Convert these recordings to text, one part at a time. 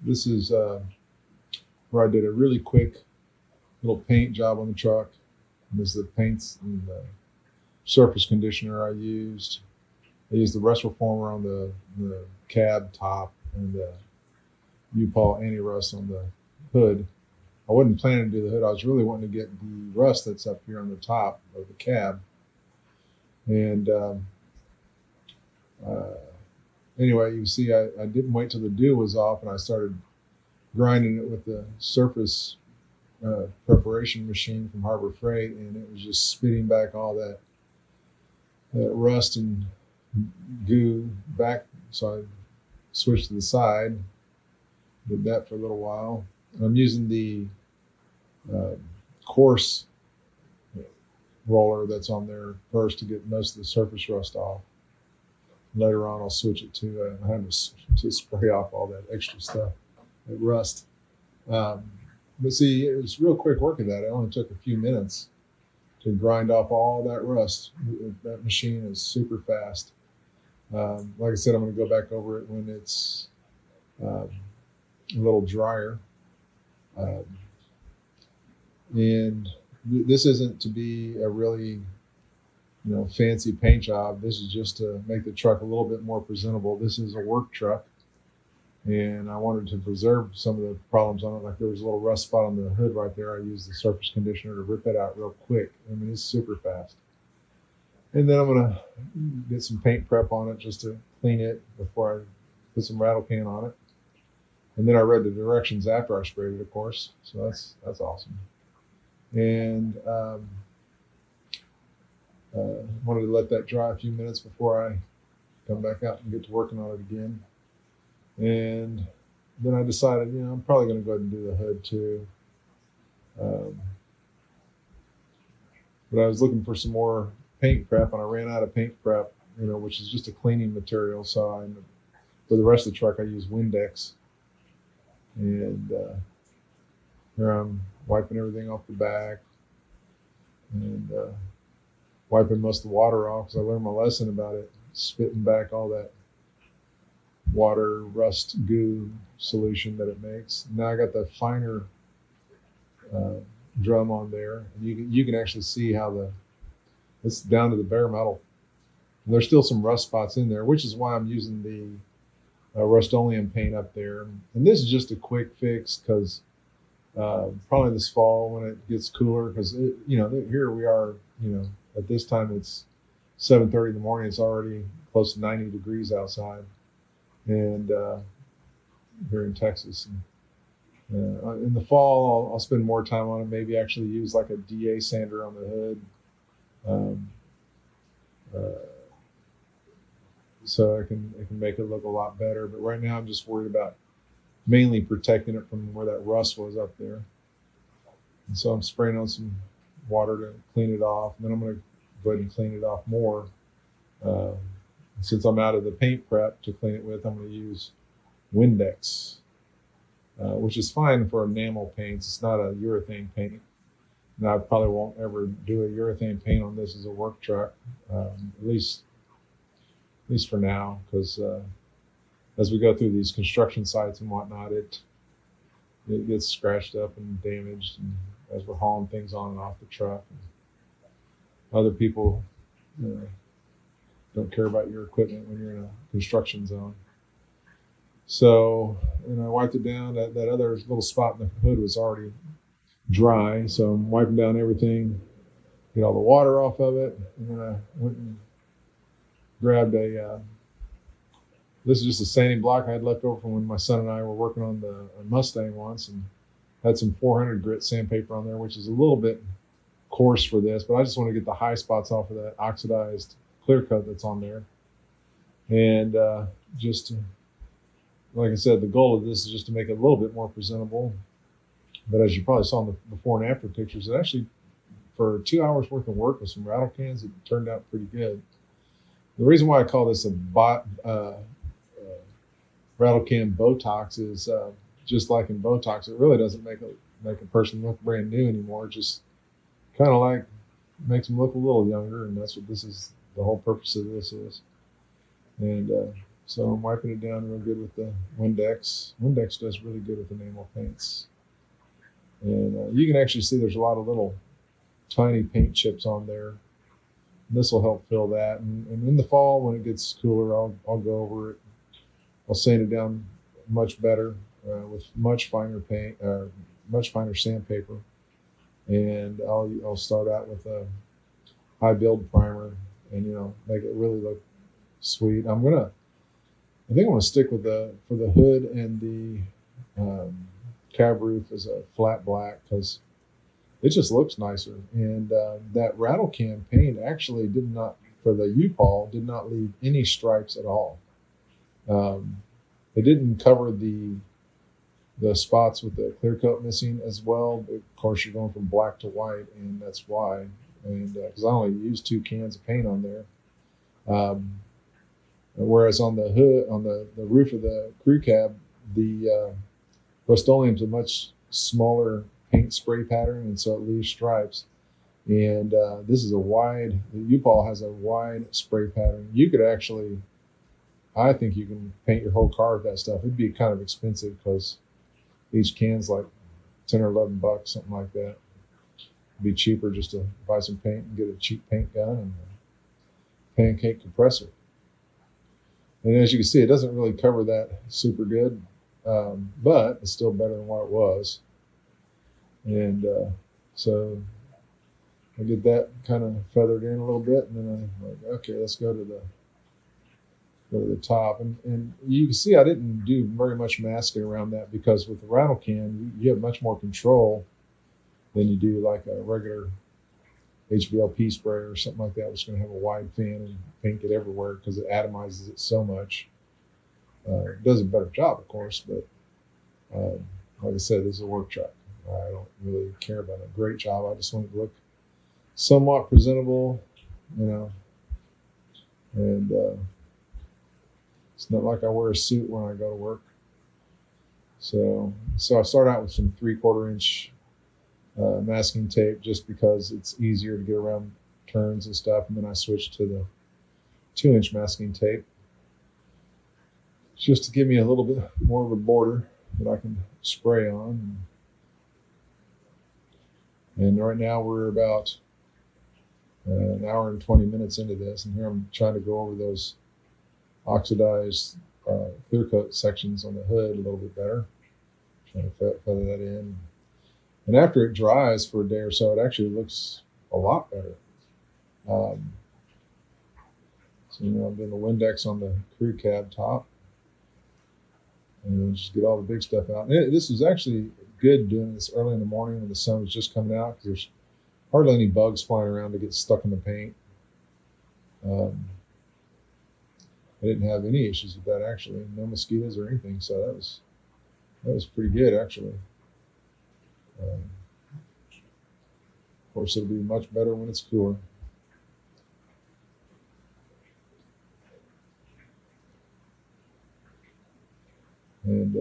This is where I did a really quick little paint job on the truck. And this is the paints and the surface conditioner I used. I used the rust reformer on the cab top and the U-Paul anti-rust on the hood. I wasn't planning to do the hood. I was really wanting to get the rust that's up here on the top of the cab. And anyway, you see, I didn't wait till the dew was off, and I started grinding it with the surface preparation machine from Harbor Freight, and it was just spitting back all that rust and goo back. So I switched to the side, did that for a little while. I'm using the coarse roller that's on there first to get most of the surface rust off. Later on, I'll switch it to I have to spray off all that extra stuff, that rust. But see, it was real quick work of that. It only took a few minutes to grind off all that rust. That machine is super fast. Like I said, I'm going to go back over it when it's a little drier. And this isn't to be a really fancy paint job. This is just to make the truck a little bit more presentable. This is a work truck, and I wanted to preserve some of the problems on it. Like there was a little rust spot on the hood right there. I used the surface conditioner to rip it out real quick. I mean, it's super fast. And then I'm gonna get some paint prep on it just to clean it before I put some rattle can on it. And then I read the directions after I sprayed it, of course. So that's awesome. And wanted to let that dry a few minutes before I come back out and get to working on it again. And then I decided, I'm probably going to go ahead and do the hood too. But I was looking for some more paint prep, and I ran out of paint prep, which is just a cleaning material. So for the rest of the truck, I use Windex. And here I'm wiping everything off the back and wiping most of the water off, because I learned my lesson about it, spitting back all that water, rust, goo solution that it makes. Now I got the finer drum on there, and you can actually see how it's down to the bare metal. And there's still some rust spots in there, which is why I'm using the Rust-Oleum paint up there. And this is just a quick fix, because probably this fall when it gets cooler, because here we are, at this time it's 7:30 in the morning. It's already close to 90 degrees outside, and here in Texas. And, in the fall, I'll spend more time on it. Maybe actually use like a DA sander on the hood, so I can make it look a lot better. But right now, I'm just worried about mainly protecting it from where that rust was up there. And so I'm spraying on some water to clean it off. And then I'm going to go ahead and clean it off more. Since I'm out of the paint prep to clean it with, I'm going to use Windex, which is fine for enamel paints. It's not a urethane paint. And I probably won't ever do a urethane paint on this as a work truck, at least for now, because as we go through these construction sites and whatnot, it gets scratched up and damaged, and as we're hauling things on and off the truck. And other people don't care about your equipment when you're in a construction zone. So, I wiped it down. That other little spot in the hood was already dry, so I'm wiping down everything, get all the water off of it. And then I went and grabbed this is just a sanding block I had left over from when my son and I were working on the Mustang once, and had some 400 grit sandpaper on there, which is a little bit coarse for this, but I just want to get the high spots off of that oxidized clear coat that's on there. And like I said, the goal of this is just to make it a little bit more presentable. But as you probably saw in the before and after pictures, it actually, for 2 hours worth of work with some rattle cans, it turned out pretty good. The reason why I call this a rattle can Botox is just like in Botox, it really doesn't make a person look brand new anymore. It just kind of like makes them look a little younger, and that's what this is. The whole purpose of this is. And So I'm wiping it down real good with the Windex. Windex does really good with enamel paints. And you can actually see there's a lot of little tiny paint chips on there. This will help fill that. And in the fall, when it gets cooler, I'll go over it. I'll sand it down much better with much finer paint, much finer sandpaper. And I'll start out with a high build primer and, make it really look sweet. I think I'm gonna stick with for the hood and the cab roof as a flat black because it just looks nicer. And that Rattle Can paint actually did not, for the U-Paul, did not leave any stripes at all. It didn't cover the spots with the clear coat missing as well. But of course, you're going from black to white, and that's why. And because I only used 2 cans of paint on there. Whereas on the hood, on the roof of the crew cab, the Rust-Oleum is a much smaller paint spray pattern, and so it leaves stripes. And this is the U-Paul has a wide spray pattern. You could actually, I think you can paint your whole car with that stuff. It'd be kind of expensive because each can's like 10 or 11 bucks, something like that. It'd be cheaper just to buy some paint and get a cheap paint gun and a pancake compressor. And as you can see, it doesn't really cover that super good, but it's still better than what it was. And so I get that kind of feathered in a little bit, and then I'm like, okay, let's go to the top. And you can see I didn't do very much masking around that because with the Rattle Can, you have much more control than you do like a regular HVLP sprayer or something like that, which is going to have a wide fan and paint it everywhere because it atomizes it so much. It does a better job, of course, but like I said, this is a work truck. I don't really care about a great job. I just want it to look somewhat presentable, and it's not like I wear a suit when I go to work. So I start out with some 3/4 inch masking tape just because it's easier to get around turns and stuff. And then I switch to the 2-inch masking tape just to give me a little bit more of a border that I can spray on. And right now we're about an hour and 20 minutes into this, and here I'm trying to go over those oxidized clear coat sections on the hood a little bit better, trying to feather that in. And after it dries for a day or so, it actually looks a lot better. So I'm doing the Windex on the crew cab top, and then just get all the big stuff out. And this is actually good doing this early in the morning when the sun was just coming out because there's hardly any bugs flying around to get stuck in the paint. I didn't have any issues with that actually, no mosquitoes or anything. So that was pretty good actually. Of course, it'll be much better when it's cooler. And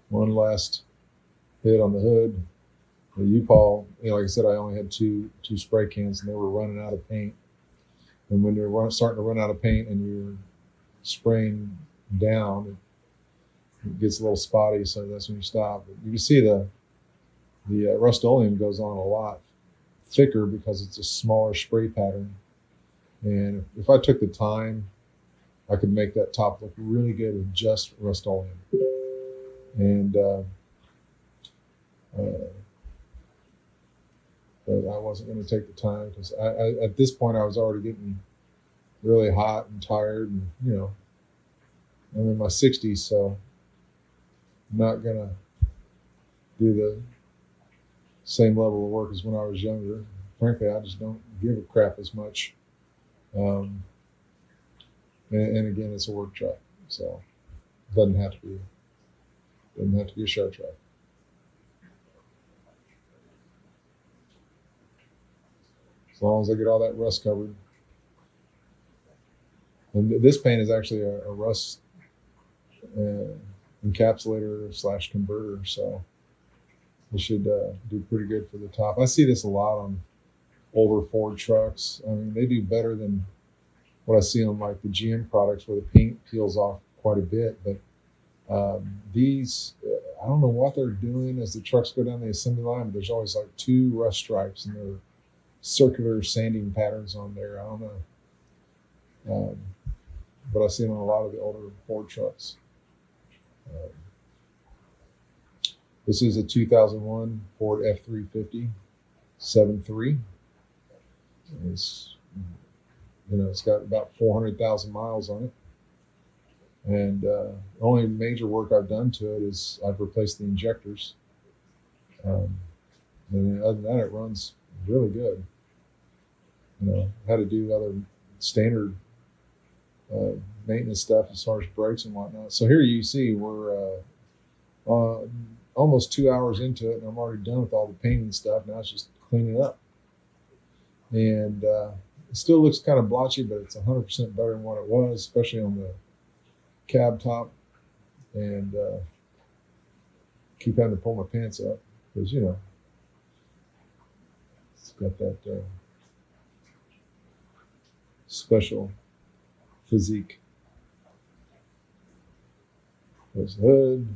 one last hit on the hood. The U-Paul, like I said, I only had two spray cans, and they were running out of paint. And when you're starting to run out of paint and you're spraying down, it gets a little spotty, so that's when you stop. But you can see the Rust-Oleum goes on a lot thicker because it's a smaller spray pattern. And if I took the time, I could make that top look really good with just Rust-Oleum. And but I wasn't going to take the time because I at this point I was already getting really hot and tired, and I'm in my 60s, so I'm not going to do the same level of work as when I was younger. Frankly, I just don't give a crap as much. And again, it's a work truck, so it doesn't have to be a show truck. As long as I get all that rust covered. And this paint is actually a rust encapsulator / converter, so it should do pretty good for the top. I see this a lot on older Ford trucks. I mean, they do better than what I see on like the GM products where the paint peels off quite a bit. But these, I don't know what they're doing as the trucks go down the assembly line, but there's always like 2 rust stripes and they're circular sanding patterns on there. I don't know. But I see them on a lot of the older Ford trucks. This is a 2001 Ford F350 7.3. It's, it's got about 400,000 miles on it. And the only major work I've done to it is I've replaced the injectors. And other than that, it runs really good. Had to do other standard maintenance stuff as far as brakes and whatnot. So here you see we're almost 2 hours into it, and I'm already done with all the painting stuff. Now it's just cleaning up. And it still looks kind of blotchy, but it's 100% better than what it was, especially on the cab top. And keep having to pull my pants up because, it's got that special physique. There's the hood,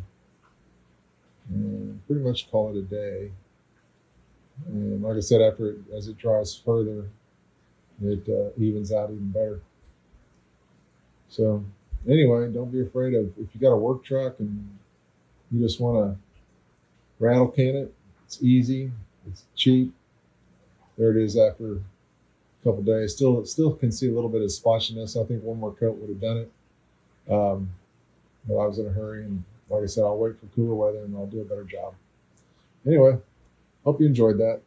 and pretty much call it a day. And like I said, as it dries further, it evens out even better. So anyway, don't be afraid of, if you got a work truck and you just want to rattle can it, it's easy, it's cheap. There it is after a couple days. Still can see a little bit of splotchiness. I think one more coat would have done it. But I was in a hurry, and like I said, I'll wait for cooler weather and I'll do a better job. Anyway, hope you enjoyed that.